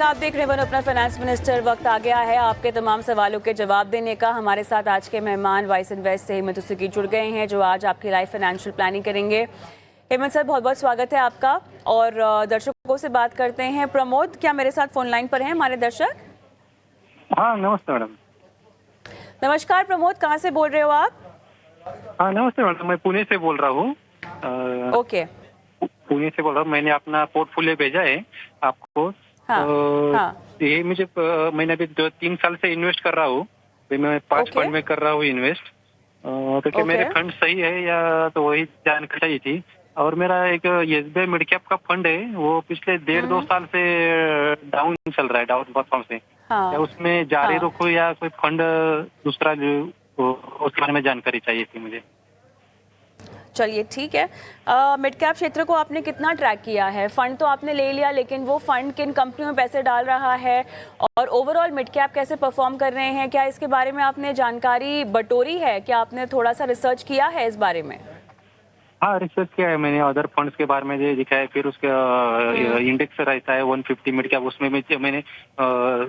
आप देख रहे हैं वन अपना फाइनेंस मिनिस्टर। वक्त आ गया है आपके तमाम सवालों के जवाब देने का। हमारे साथ आज के मेहमान वाइस इन्वेस्ट से हेमंत उसेकी जुड़ गए हैं, जो आज आपकी लाइफ फाइनेंशियल प्लानिंग करेंगे। हेमंत सर, बहुत बहुत स्वागत है आपका। और दर्शकों से बात करते हैं। प्रमोद, क्या मेरे साथ फोन लाइन पर हैं हमारे दर्शक? हाँ, नमस्ते मैडम। नमस्कार प्रमोद, कहाँ से बोल रहे हो आप? हाँ, नमस्ते मैडम, मैं पुणे से बोल रहा हूँ। ओके। पुणे से बोल रहा हूँ। मैंने अपना पोर्टफोलियो भेजा है आपको। हाँ, हाँ। ये मैंने अभी 3 साल से इन्वेस्ट कर रहा हूँ। मैं 5 फंड में कर रहा हूँ इन्वेस्ट। तो क्या मेरे फंड सही है या तो वही जानकारी चाहिए थी। और मेरा एक SBI मिड कैप का फंड है, वो पिछले 1.5-2 साल से डाउन चल रहा है, डाउन परफॉर्म से। क्या उसमें जारी रखो या कोई फंड दूसरा जो उसके बारे में जानकारी चाहिए थी मुझे। चलिए ठीक है। मिड कैप क्षेत्र को आपने कितना ट्रैक किया है? फंड तो आपने ले लिया, लेकिन वो फंड किन कंपनियों में पैसे डाल रहा है और ओवरऑल मिड कैप कैसे परफॉर्म कर रहे हैं, क्या इसके बारे में आपने जानकारी बटोरी है? क्या आपने थोड़ा सा रिसर्च किया है इस बारे में? हाँ, रिसर्च किया है मैंने। अदर फंड्स के बारे में जो दिखा है, फिर उसका इंडेक्स रहता है 150 मिड कैप, उसमें मैंने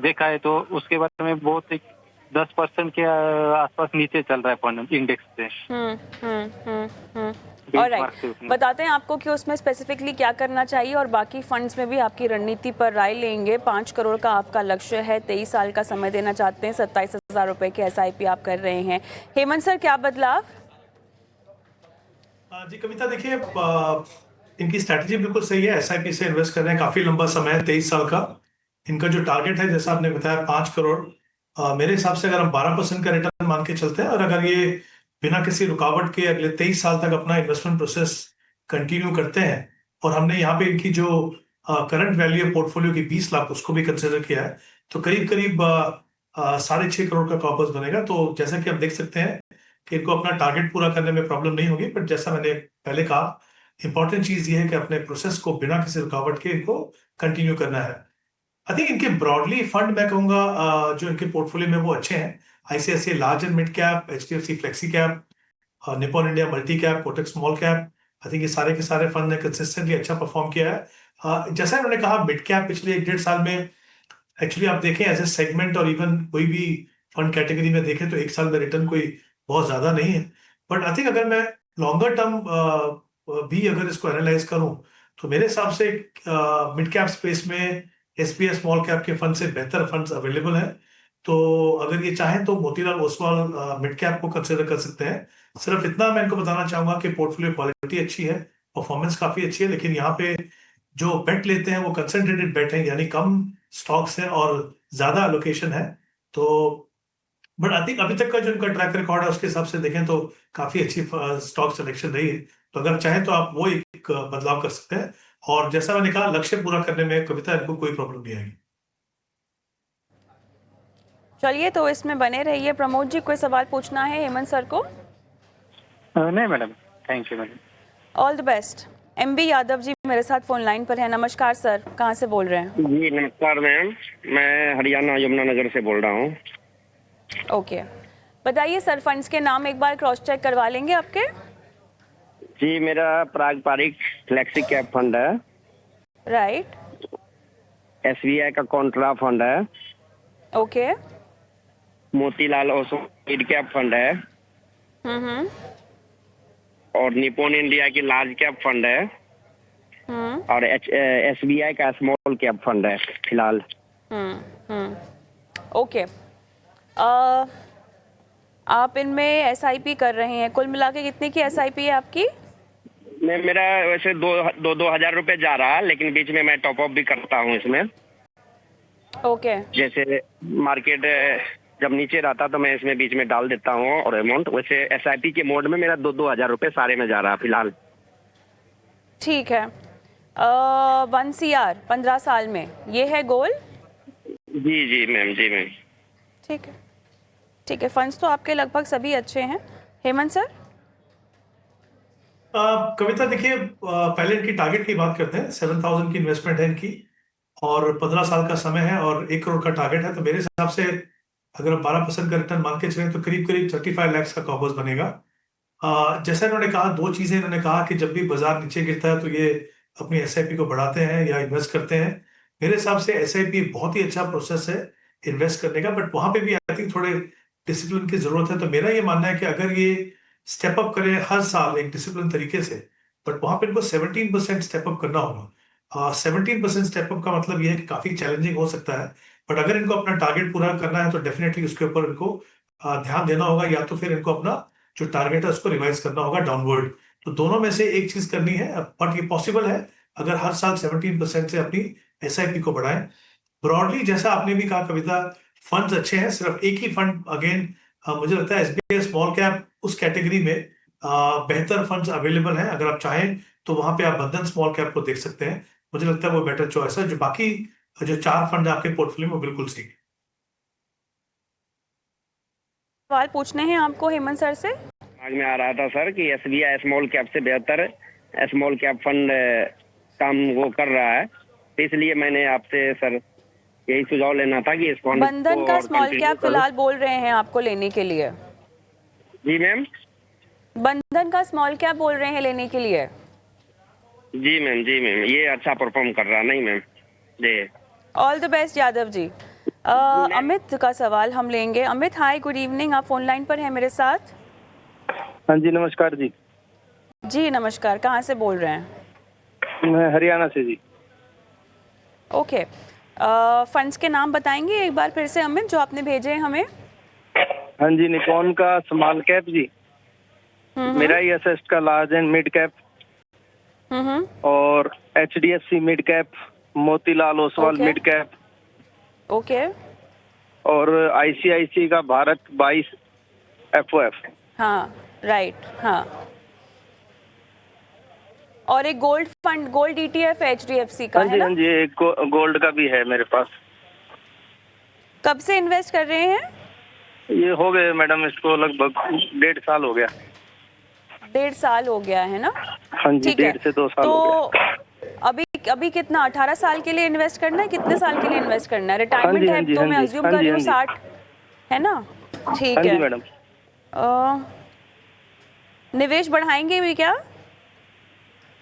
देखा है। तो उसके बारे में बहुत 10% के आसपास नीचे चल रहा है फंड इंडेक्स से। ऑलराइट, बताते हैं आपको कि उसमें स्पेसिफिकली क्या करना चाहिए, और बाकी फंड्स में भी आपकी रणनीति पर राय लेंगे। 5 करोड़ का आपका लक्ष्य है, 23 साल का समय देना चाहते हैं, 27,000 रुपए के SIP आप कर रहे हैं। हेमंत सर, क्या बदलाव? जी कविता, देखिए इनकी स्ट्रैटेजी बिल्कुल सही है। SIP से इन्वेस्ट कर रहे हैं, काफी लंबा समय है, 23 साल का। इनका जो टारगेट है, जैसा आपने बताया, 5 करोड़। मेरे हिसाब से अगर हम 12% का रिटर्न मान के चलते हैं, और अगर ये बिना किसी रुकावट के अगले 23 साल तक अपना इन्वेस्टमेंट प्रोसेस कंटिन्यू करते हैं, और हमने यहाँ पे इनकी जो करंट वैल्यू है पोर्टफोलियो की 20 लाख, उसको भी कंसिडर किया है, तो करीब करीब 6.5 करोड़ का कॉर्पस बनेगा। तो जैसा कि आप देख सकते हैं कि इनको अपना टारगेट पूरा करने में प्रॉब्लम नहीं होगी। बट जैसा मैंने पहले कहा, इंपॉर्टेंट चीज ये है कि अपने प्रोसेस को बिना किसी रुकावट के इनको कंटिन्यू करना है। आई थिंक इनके ब्रॉडली फंड मैं कहूंगा जो इनके पोर्टफोलियो में वो अच्छे हैं। ICICI large and mid cap, HDFC flexi cap, Nippon India multi cap, Kotak small cap, I think ये सारे के सारे फंड ने कंसिस्टेंटली अच्छा परफॉर्म किया है। जैसा इन्होंने कहा, मिड कैप पिछले 1-1.5 साल में एक्चुअली आप देखें एज ए सेगमेंट, और इवन कोई भी फंड कैटेगरी में देखें, तो 1 साल में रिटर्न कोई बहुत ज्यादा नहीं है। बट आई थिंक अगर मैं लॉन्गर टर्म भी अगर इसको एनालाइज करूं, तो मेरे हिसाब से मिड कैप स्पेस में SBI स्मॉल कैप के फंड से बेहतर फंड्स अवेलेबल हैं। तो अगर ये चाहें तो मोतीलाल ओसवाल मिड कैप को कंसिडर कर सकते हैं। सिर्फ इतना मैं इनको बताना चाहूंगा कि पोर्टफोलियो क्वालिटी अच्छी है, परफॉर्मेंस काफी अच्छी है, लेकिन यहाँ पे जो बेट लेते हैं वो कंसंट्रेटेड बेट है, यानी कम स्टॉक्स हैं और ज्यादा एलोकेशन है। तो बट आई थिंक अभी तक का जो इनका ट्रैक रिकॉर्ड है, उसके हिसाब से देखें तो काफी अच्छी स्टॉक सिलेक्शन रही है। तो अगर चाहें तो आप वो एक बदलाव कर सकते हैं, और जैसा मैंने कहा, लक्ष्य पूरा करने में कविता इनको कोई प्रॉब्लम नहीं आएगी। चलिए, तो इसमें बने रहिए। प्रमोद जी, कोई सवाल पूछना है हेमंत सर को? नहीं madam, thank you madam. All the best. MB Yadav ji मेरे साथ फोन लाइन पर है। नमस्कार सर, कहाँ से बोल रहे हैं? जी नमस्कार मैम, मैं हरियाणा यमुनानगर से बोल रहा हूँ। ओके, बताइए सर, फंड्स के नाम एक बार क्रॉस चेक करवा लेंगे आपके? जी, मेरा पारंपरिक फ्लेक्सी कैप फंड है। राइट। SBI का कॉन्ट्रा फंड है। Okay. Motilal Oswal mid cap fund है। और निप्पॉन इंडिया की लार्ज कैप फंड है। और SBI का स्मॉल कैप फंड है फिलहाल। ओके। आप इनमें SIP कर रहे हैं, कुल मिला के कितने की SIP है आपकी? मेरा वैसे 2,000 रुपए जा रहा है, लेकिन बीच में मैं टॉप अप भी करता हूँ इसमें। ओके। जैसे मार्केट जब नीचे रहता तो मैं इसमें बीच में डाल देता हूँ और अमाउंट। वैसे SIP के मोड में मेरा 2,000 रुपए सारे में जा रहा है फिलहाल। ठीक है। 1 CR 15 साल में, ये है गोल? जी जी मैम, जी मैम। ठीक है, ठीक है। फंड्स तो आपके लगभग सभी अच्छे हैं। हेमंत सर? कविता, देखिए पहले इनकी टारगेट की बात करते हैं। 7,000 की इन्वेस्टमेंट है इनकी, और 15 साल का समय है, और 1 करोड़ का टारगेट है। तो मेरे हिसाब से अगर हम 12% का रिटर्न मान के चलें, तो करीब करीब 35 लाख का कॉर्पस बनेगा। जैसा इन्होंने कहा, 2 चीजें इन्होंने कहा कि जब भी बाजार नीचे गिरता है तो ये अपनी SIP को बढ़ाते हैं या इन्वेस्ट करते हैं। मेरे हिसाब से एसआईपी बहुत ही अच्छा प्रोसेस है इन्वेस्ट करने का, बट वहां पे भी आई थिंक थोड़े डिसिप्लिन की जरूरत है। तो मेरा ये मानना है कि अगर ये स्टेप अप करें हर साल एक डिसिप्लिन तरीके से, बट वहां पे इनको 17% स्टेप अप करना होगा। 17% स्टेप अप का मतलब ये है कि काफी चैलेंजिंग हो सकता है, बट अगर इनको अपना टारगेट पूरा करना है तो डेफिनेटली उसके ऊपर इनको ध्यान देना होगा, या तो फिर इनको अपना जो टारगेट है उसको रिवाइज करना होगा डाउनवर्ड। तो दोनों में से एक चीज करनी है, बट ये पॉसिबल है अगर हर साल 17% से अपनी एसआईपी को बढ़ाएं। ब्रॉडली जैसा आपने भी कहा कविता, फंड्स अच्छे हैं, सिर्फ एक ही फंड अगेन मुझे लगता है एसबीआई स्मॉल कैप उस कैटेगरी में बेहतर फंड्स अवेलेबल हैं। अगर आप चाहें तो वहां पे आप बंधन स्मॉल कैप को देख सकते हैं, मुझे लगता है वो बेटर चॉइस है। जो बाकी जो 4 फंड आपके पोर्टफोलियो में वो बिल्कुल सही है। सवाल पूछने हैं आपको हेमंत सर से। दिमाग में आ रहा था सर कि एसबीआई स्मॉल कैप से बेहतर स्मॉल कैप फंड काम वो कर रहा है, तो इसलिए मैंने आपसे सर यही सुझाव लेना था कि इस फंड बंधन को का और स्मॉल कंटिन्यू कैप करूं। फिलहाल बोल रहे हैं आपको लेने के लिए। जी मैम। बंधन का स्मॉल कैप बोल रहे हैं लेने के लिए। जी मैम, जी मैम, ये अच्छा परफॉर्म कर रहा नहीं मैम जी। All the best Yadav ji. Amit का सवाल हम लेंगे। अमित हाय, गुड इवनिंग, आप फोन लाइन पर हैं मेरे साथ। हाँ जी नमस्कार जी। जी नमस्कार, कहाँ से बोल रहे हैं? मैं हरियाणा से जी। ओके, फंड्स के नाम बताएंगे एक बार फिर से अमित, जो आपने भेजे हैं हमें? हाँ जी, निकॉन का स्मॉल कैप जी, मेरा ही असेस्ट का लार्ज एंड मिड कैप, और HDFC mid cap, Motilal Oswal Okay. Mid cap, okay, और आईसीआईसी का भारत 22 एफओएफ। हाँ राइट, हाँ। और एक gold fund, gold ETF HDFC का हाँ है जी, ना? हाँ जी, एक गोल्ड का भी है मेरे पास। कब से इन्वेस्ट कर रहे हैं? ये हो गए मैडम, इसको लगभग 1.5 साल हो गया। 1.5 साल हो गया है ना? हाँ जी, ठीक है। 1.5 से 2 साल तो हो गया। अभी कितना, 18 साल के लिए इन्वेस्ट करना है? कितने साल के लिए इन्वेस्ट करना है? हाँ रिटायरमेंट जी, है हाँ जी, तो हाँ मैं जी, अज्यूम हाँ कर जी, रही हूँ हाँ 60 है ना? ठीक हाँ जी है। मैडम। निवेश बढ़ाएंगे भी क्या?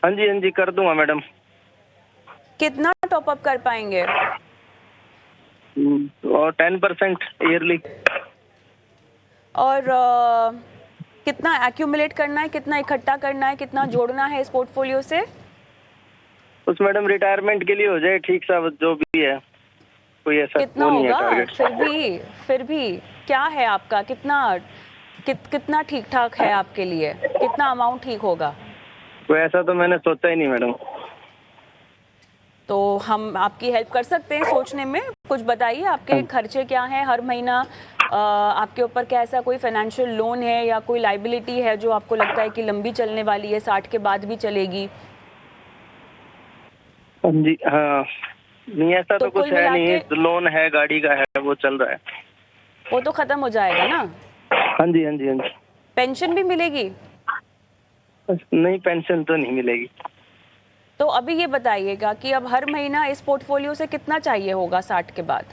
हाँ जी, हाँ जी, कर दूंगा मैडम। कितना टॉप अप कर पाएंगे? और 10% ईयरली। और कितना एक्यूमुलेट करना है, कितना इकट्ठा करना है, कितना जोड़ना है इस पोर्टफोलियो से? उस मैडम रिटायरमेंट के लिए हो जाए ठीक सा, जो भी है, कोई ऐसा कितना वो नहीं है होगा? टारगेट। फिर भी क्या है आपका, कितना ठीक ठाक है आपके लिए? कितना अमाउंट ठीक होगा? कोई ऐसा तो मैंने सोचा ही नहीं मैडम। तो हम आपकी हेल्प कर सकते हैं सोचने में। कुछ बताइए, आपके खर्चे क्या हैं हर महीना? आपके ऊपर क्या ऐसा कोई फाइनेंशियल लोन है या कोई लाइबिलिटी है जो आपको लगता है कि लंबी चलने वाली है, 60 के बाद भी चलेगी? हाँ जी, हाँ, नहीं ऐसा तो तो कुछ कुल है मिला नहीं, के लोन है, गाड़ी का है, वो चल रहा है। वो तो खत्म हो जाएगा ना? हाँ जी, हाँ जी, हाँ जी। पेंशन भी मिलेगी? नहीं, पेंशन तो नहीं मिलेगी। तो अभी ये बताइएगा कि अब हर महीना इस पोर्टफोलियो से कितना चाहिए होगा 60 के बाद?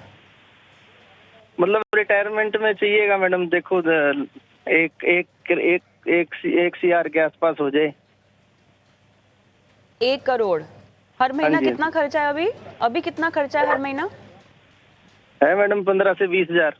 मतलब रिटायरमेंट में चाहिएगा मैडम, देखो एक एक एक एक सीआर के आसपास हो जाए। 1 करोड़ हर महीना? हाँ जी, कितना खर्चा है अभी? अभी कितना खर्चा है हर महीना? है मैडम 15 से 20 हजार।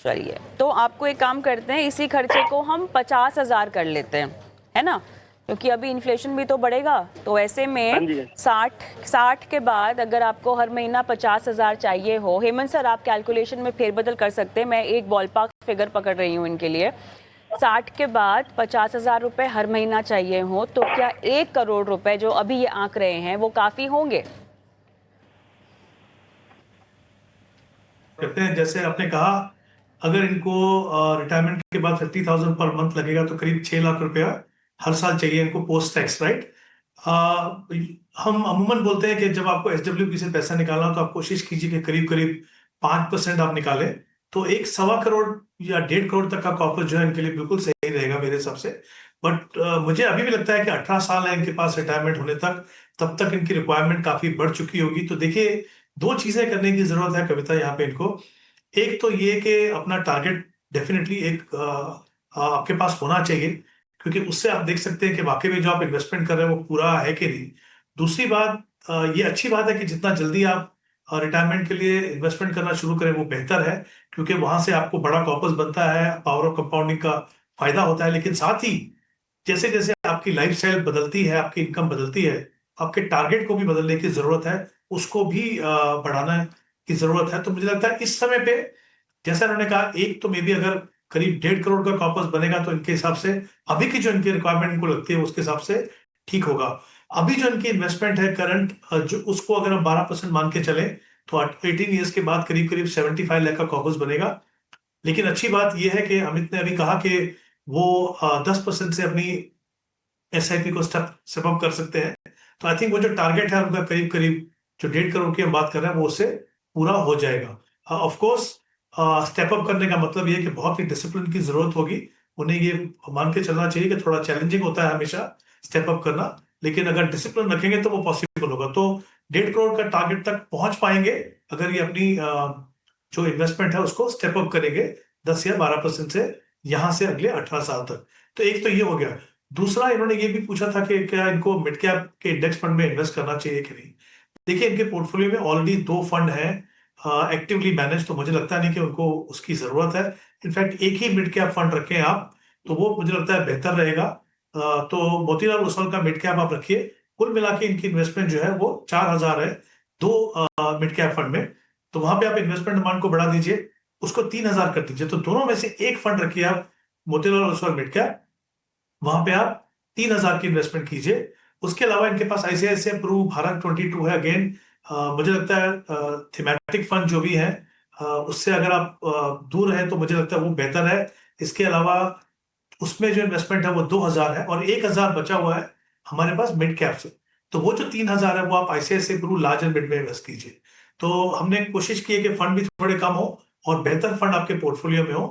चलिए, तो आपको एक काम करते हैं, इसी खर्चे को हम 50,000 कर लेते हैं, है ना? क्योंकि अभी इन्फ्लेशन भी तो बढ़ेगा, तो ऐसे हाँ में जी। 60 के बाद अगर आपको हर महीना 50,000 चाहिए हो, हेमंत सर आप कैलकुलेशन में फेरबदल कर सकते हैं, मैं एक बॉलपार्क फिगर पकड़ रही हूँ इनके लिए। 60 के बाद 50,000 रुपए हर महीना चाहिए हो, तो क्या 1 करोड़ रुपए जो अभी ये आंक रहे हैं वो काफी होंगे? कहते हैं जैसे आपने कहा, अगर इनको रिटायरमेंट के बाद 50,000 पर मंथ लगेगा तो करीब 6 लाख रुपया हर साल चाहिए इनको पोस्ट टैक्स, राइट? हम अमूमन बोलते हैं कि जब आपको एसडब्ल्यूपी से पैसा निकालना हो तो आप कोशिश कीजिए कि करीब करीब 5% आप निकालें, तो 1.25 करोड़ या 1.5 करोड़ तक का कॉर्पस जो है इनके लिए बिल्कुल सही रहेगा मेरे हिसाब से। बट मुझे अभी भी लगता है कि 18 साल है इनके पास रिटायरमेंट होने तक, तब तक इनकी रिक्वायरमेंट काफी बढ़ चुकी होगी। तो देखिए, 2 चीजें करने की जरूरत है कविता यहाँ पे इनको। एक तो ये कि अपना टारगेट डेफिनेटली एक आपके पास होना चाहिए, क्योंकि उससे आप देख सकते हैं कि वाकई में जो आप इन्वेस्टमेंट कर रहे हैं वो पूरा है कि नहीं। दूसरी बात, ये अच्छी बात है कि जितना जल्दी आप रिटायरमेंट के लिए इन्वेस्टमेंट करना शुरू करें वो बेहतर है, क्योंकि वहां से आपको बड़ा कॉर्पस बनता है, पावर ऑफ कंपाउंडिंग का फायदा होता है। लेकिन साथ ही जैसे जैसे आपकी लाइफस्टाइल बदलती है, आपकी इनकम बदलती है, आपके टारगेट को भी बदलने की जरूरत है, उसको भी बढ़ाना की जरूरत है। तो मुझे लगता है इस समय पे, जैसा इन्होंने कहा, एक तो मे बी अगर करीब 1.5 करोड़ का कॉर्पस बनेगा तो इनके हिसाब से अभी की जो इनकी रिक्वायरमेंट इनको लगती है उसके हिसाब से ठीक होगा। अभी जो इनकी इन्वेस्टमेंट है करंट, जो उसको अगर हम 12% मान के चले तो 18 ईयर्स के बाद करीब करीब 75 लाख का कॉर्पस बनेगा। लेकिन अच्छी बात यह है कि अमित ने अभी कहा कि वो 10% से अपनी एसआईपी को स्टेप अप कर सकते हैं। तो आई थिंक वो जो टारगेट है उनका करीब करीब जो 1.5 करोड़ की हम बात कर रहे हैं वो उससे पूरा हो जाएगा। ऑफ कोर्स स्टेप अप करने का मतलब ये है कि बहुत ही डिसिप्लिन की जरूरत होगी। उन्हें ये मान के चलना चाहिए कि थोड़ा चैलेंजिंग होता है हमेशा स्टेप अप करना, लेकिन अगर डिसिप्लिन रखेंगे तो वो पॉसिबल होगा। तो 1.5 करोड़ का टारगेट तक पहुंच पाएंगे अगर ये अपनी जो इन्वेस्टमेंट है उसको स्टेप अप करेंगे 10 या 12% से, यहां से अगले 18 साल तक। तो एक तो ये हो गया। दूसरा, इन्होंने ये भी पूछा था कि क्या इनको मिड कैप के इंडेक्स फंड में इन्वेस्ट करना चाहिए कि नहीं। देखिए, इनके पोर्टफोलियो में ऑलरेडी 2 फंड हैं एक्टिवली मैनेज, तो मुझे लगता नहीं कि उनको उसकी जरूरत है। इनफैक्ट एक ही मिड कैप फंड रखें आप तो वो मुझे लगता है बेहतर रहेगा। तो मोतीलाल ओसवाल का मिड कैप आप रखिए। कुल मिला के इनकी इन्वेस्टमेंट जो है वो 4,000 है 2 मिड कैप फंड में। तो वहां पे आप इन्वेस्टमेंट अमाउंट को बढ़ा दीजिए, उसको 3,000 कर दीजिए। तो दोनों में से एक फंड रखिए आप मोतीलाल ओसवाल मिड कैप, वहां पे आप 3,000 की इन्वेस्टमेंट कीजिए। उसके अलावा इनके पास आईसीआईसीआई प्रू भारत 22 है। अगेन मुझे लगता है थीमेटिक फंड जो भी है उससे अगर आप दूर हैं तो मुझे लगता है वो बेहतर है। इसके अलावा उसमें जो इन्वेस्टमेंट है वो 2,000 है और 1,000 बचा हुआ है हमारे पास मिड कैप से। तो वो जो 3,000 है वो आप ICICI pru large and mid में इन्वेस्ट कीजिए। तो हमने कोशिश की है कि फंड भी थोड़े कम हो और बेहतर फंड आपके पोर्टफोलियो में हो।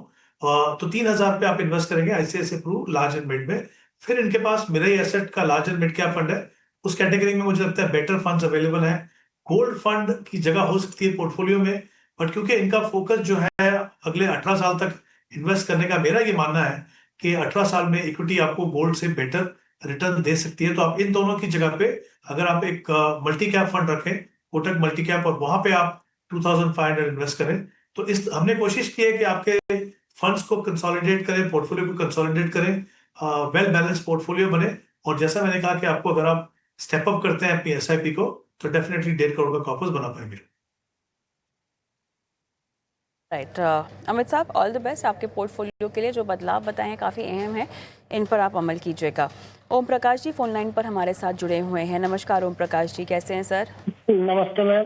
तो 3,000 पे आप इन्वेस्ट करेंगे ICICI pru large and mid में। फिर इनके पास मिराई एसेट का large and mid cap fund है, उस कैटेगरी में मुझे लगता है बेटर फंड्स अवेलेबल है। गोल्ड फंड की जगह हो सकती है पोर्टफोलियो में, बट क्योंकि इनका फोकस जो है अगले 18 साल तक इन्वेस्ट करने का, मेरा ये मानना है कि 18 साल में इक्विटी आपको गोल्ड से बेटर रिटर्न दे सकती है। तो आप इन दोनों की जगह पे अगर आप एक मल्टी कैप फंड रखें, कोटक मल्टी कैप, और वहां पे आप 2,500 इन्वेस्ट करें, तो इस हमने कोशिश की है कि आपके फंड्स को कंसोलिडेट करें, पोर्टफोलियो को कंसोलिडेट करें, वेल बैलेंस पोर्टफोलियो बने। और जैसा मैंने कहा कि आपको अगर आप स्टेप अप करते हैं अपनी एसआईपी को तो डेफिनेटली 1.5 करोड़ का कॉर्पस बना पाएंगे। राइट अमित साहब, ऑल द बेस्ट। आपके पोर्टफोलियो के लिए जो बदलाव बताए हैं काफ़ी अहम है, इन पर आप अमल कीजिएगा। ओम प्रकाश जी फोन लाइन पर हमारे साथ जुड़े हुए हैं। नमस्कार ओम प्रकाश जी, कैसे हैं सर? नमस्ते मैम।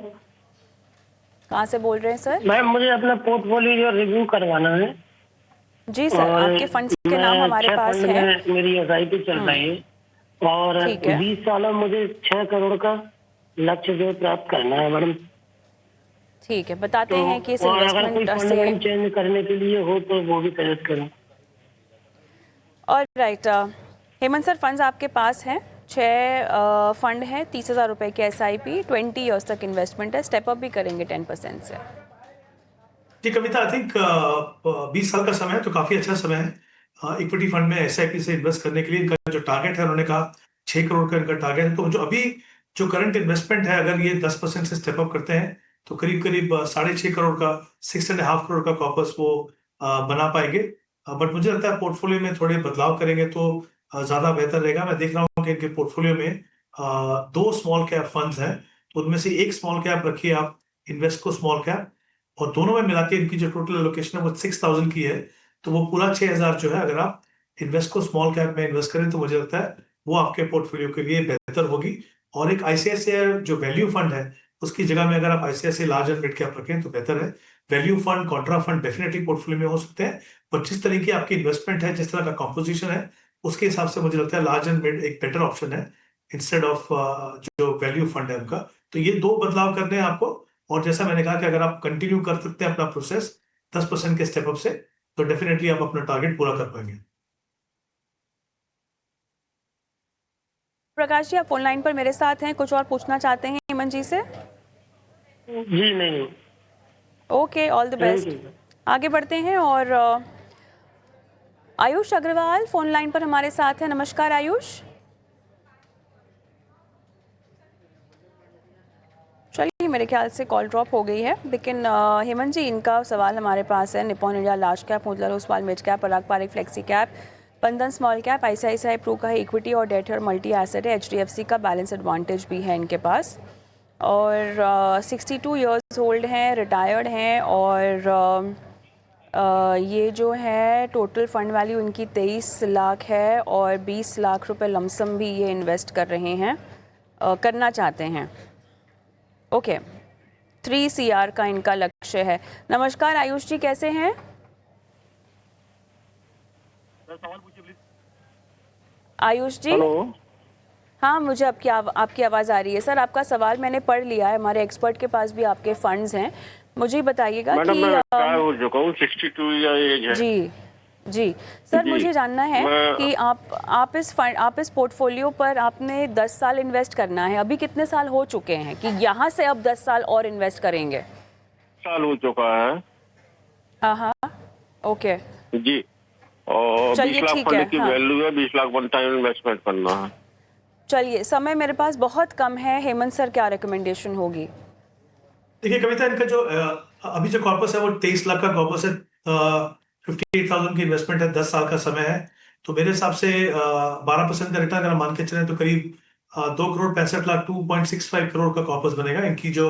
कहाँ से बोल रहे हैं सर? मैम मुझे अपना पोर्टफोलियो रिव्यू करवाना है। जी सर, आपके फंड्स के नाम हमारे पास फंड है। में मेरी एसआईपी चल रही है और ठीक है। 20 सालों में मुझे 6 करोड़ का लक्ष्य जो प्राप्त करना है मैडम। ठीक है, बताते हैं कि इस और अगर कोई इन्वेस्टमेंट फंड से मैडम चेंज करने के लिए हो तो वो भी सजेस्ट करें। और राइट हेमंत सर, फंड्स आपके पास हैं 6 फंड हैं, 30,000 रुपए की एसआईपी, 20 ईयर्स तक इन्वेस्टमेंट है, स्टेप अप भी करेंगे 10% से। जी कविता, आई थिंक 20 साल का समय है तो काफी अच्छा समय है इक्विटी फंड में एसआईपी से इन्वेस्ट करने के लिए। इनका जो टारगेट है उन्होंने कहा 6 करोड़ का इनका टारगेट है। तो जो अभी जो करंट इन्वेस्टमेंट है अगर ये 10% से स्टेप अप करते हैं तो करीब करीब 6.5 करोड़ का, 6.5 करोड़ का कॉर्पस वो बना पाएंगे। बट मुझे लगता है पोर्टफोलियो में थोड़े बदलाव करेंगे तो ज्यादा बेहतर रहेगा। मैं देख रहा हूँ कि इनके पोर्टफोलियो में 2 स्मॉल कैप फंड्स हैं, तो उनमें से एक स्मॉल कैप रखिए आप, इन्वेस्को स्मॉल कैप, और दोनों में मिला के इनकी जो टोटल एलोकेशन है वो 6,000 की है। तो वो पूरा 6,000 जो है अगर आप इन्वेस्को स्मॉल कैप में इन्वेस्ट करें तो मुझे लगता है वो आपके पोर्टफोलियो के लिए बेहतर होगी। और एक आईसीआईसीआई जो वैल्यू फंड है उसकी जगह में अगर आप ICICI large and mid cap रखें तो बेहतर है। Value fund, Contra fund definitely portfolio में हो सकते हैं, पर जिस तरह की आपकी इन्वेस्टमेंट है, जिस तरह का कॉम्पोजिशन है, उसके हिसाब से मुझे लगता है लार्ज एंड मिड एक बेटर ऑप्शन है इंस्टेड ऑफ जो वैल्यू फंड है उनका। तो ये 2 बदलाव करने हैं आपको। और जैसा मैंने कहा कि अगर आप कंटिन्यू कर सकते हैं अपना प्रोसेस 10% के स्टेप अप से तो डेफिनेटली आप अपना टारगेट पूरा कर पाएंगे। प्रकाश जी, आप फोन लाइन पर मेरे साथ हैं, कुछ और पूछना चाहते हैं हेमंत जी से? जी नहीं। Okay, all the best. आगे बढ़ते हैं और आयुष अग्रवाल फोन लाइन पर हमारे साथ हैं। नमस्कार आयुष। मेरे ख्याल से कॉल ड्रॉप हो गई है, लेकिन हेमंत जी इनका सवाल हमारे पास है। Nippon India large cap, Motilal Oswal mid cap, Parag Parikh flexi cap, Bandhan small cap, ICICI Pru का है इक्विटी और डेट और मल्टी एसेट है, एचडीएफसी का बैलेंस एडवांटेज भी है इनके पास, और 62 इयर्स ओल्ड हैं, रिटायर्ड हैं, और ये जो है टोटल फंड वैल्यू इनकी 23 लाख है और 20 लाख रुपए लमसम भी ये इन्वेस्ट कर रहे हैं, करना चाहते हैं। ओके, 3 CR का इनका लक्ष्य है। नमस्कार आयुष जी, कैसे हैं? आयुष जी, हेलो। हाँ, मुझे आपकी आवाज़ आ रही है सर। आपका सवाल मैंने पढ़ लिया है, हमारे एक्सपर्ट के पास भी आपके फंड्स हैं। मुझे बताइएगा मैडम, कि मैं रिटायर हो चुका हूँ, 62 ईयर एज है। जी जी सर, जी, मुझे जानना है कि आप इस पोर्टफोलियो पर आपने 10 साल इन्वेस्ट करना है। अभी कितने साल हो चुके हैं कि यहाँ से अब 10 साल और इन्वेस्ट करेंगे? साल हो चुका है। हाँ, ओके जी, और 20 लाख ठीक फंड है, की हाँ। वैल्यू है, 20 लाख वन टाइम इन्वेस्टमेंट करना है। चलिए, समय मेरे पास बहुत कम है। हेमंत सर, क्या रिकमेंडेशन होगी? देखिए कविता, इनका जो अभी जो कॉर्पस है वो 23 लाख का कॉर्पस है, 58,000 की इन्वेस्टमेंट है, 10 साल का समय है। तो मेरे हिसाब से 12% का रिटर्न अगर हम मान के चलें तो करीब 2,65,00,000 2.65 करोड़ का कॉर्पस बनेगा। इनकी जो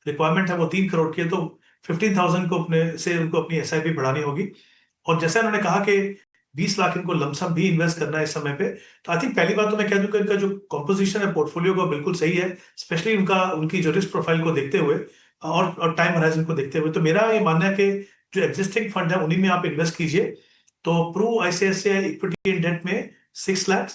रिक्वायरमेंट है वो 3 करोड़ की है, तो 15,000 को उनको अपनी एसआईपी बढ़ानी होगी। और जैसा उन्होंने कहा कि 20 लाख इनको लमसम भी इन्वेस्ट करना है इस समय पे, तो आई थिंक पहली बात तो मैं कह दूं कि इनका जो कॉम्पोजिशन है पोर्टफोलियो का बिल्कुल सही है, स्पेशली उनकी जो रिस्क प्रोफाइल को देखते हुए और टाइम होराइजन को देखते हुए। तो मेरा ये मानना है कि जो एग्जिस्टिंग फंड है उन्हीं में आप इन्वेस्ट कीजिए। तो pru ICICI equity and debt में 6 लाख,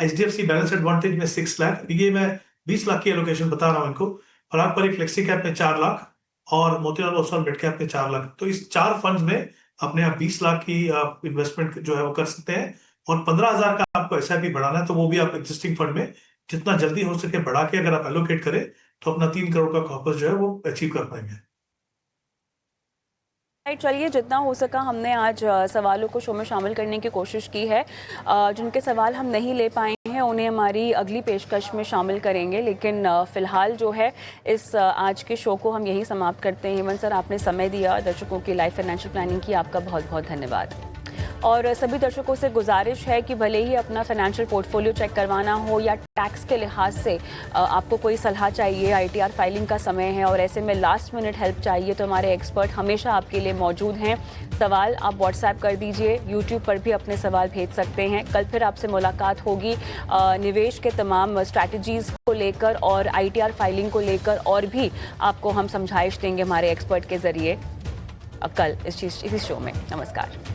एचडीएफसी बैलेंस एडवांटेज में 6 लाख, ये मैं 20 लाख की एलोकेशन बता रहा हूँ इनको। पराग पारेख फ्लेक्सी कैप में 4 लाख और मोतीलाल ओसवाल मिड कैप में 4 लाख। तो इस 4 फंड में अपने आप 20 लाख की इन्वेस्टमेंट जो है वो कर सकते हैं। और 15,000 का आपको एसआईपी बढ़ाना है, तो वो भी आप एग्जिस्टिंग फंड में जितना जल्दी हो सके बढ़ा के अगर आप एलोकेट करें तो अपना 3 करोड़ का कॉर्पस जो है वो अचीव कर पाएंगे। चलिए, जितना हो सका हमने आज सवालों को शो में शामिल करने की कोशिश की है। जिनके सवाल हम नहीं ले पाए हैं उन्हें हमारी अगली पेशकश में शामिल करेंगे, लेकिन फ़िलहाल जो है इस आज के शो को हम यही समाप्त करते हैं। हेमंत सर, आपने समय दिया दर्शकों की लाइफ फाइनेंशियल प्लानिंग की, आपका बहुत बहुत धन्यवाद। और सभी दर्शकों से गुजारिश है कि भले ही अपना फाइनेंशियल पोर्टफोलियो चेक करवाना हो या टैक्स के लिहाज से आपको कोई सलाह चाहिए, आईटीआर फाइलिंग का समय है और ऐसे में लास्ट मिनट हेल्प चाहिए, तो हमारे एक्सपर्ट हमेशा आपके लिए मौजूद हैं। सवाल आप व्हाट्सएप कर दीजिए, यूट्यूब पर भी अपने सवाल भेज सकते हैं। कल फिर आपसे मुलाकात होगी निवेश के तमाम स्ट्रैटेजीज़ को लेकर और आईटीआर फाइलिंग को लेकर, और भी आपको हम समझाइश देंगे हमारे एक्सपर्ट के ज़रिए कल इसी शो में। नमस्कार।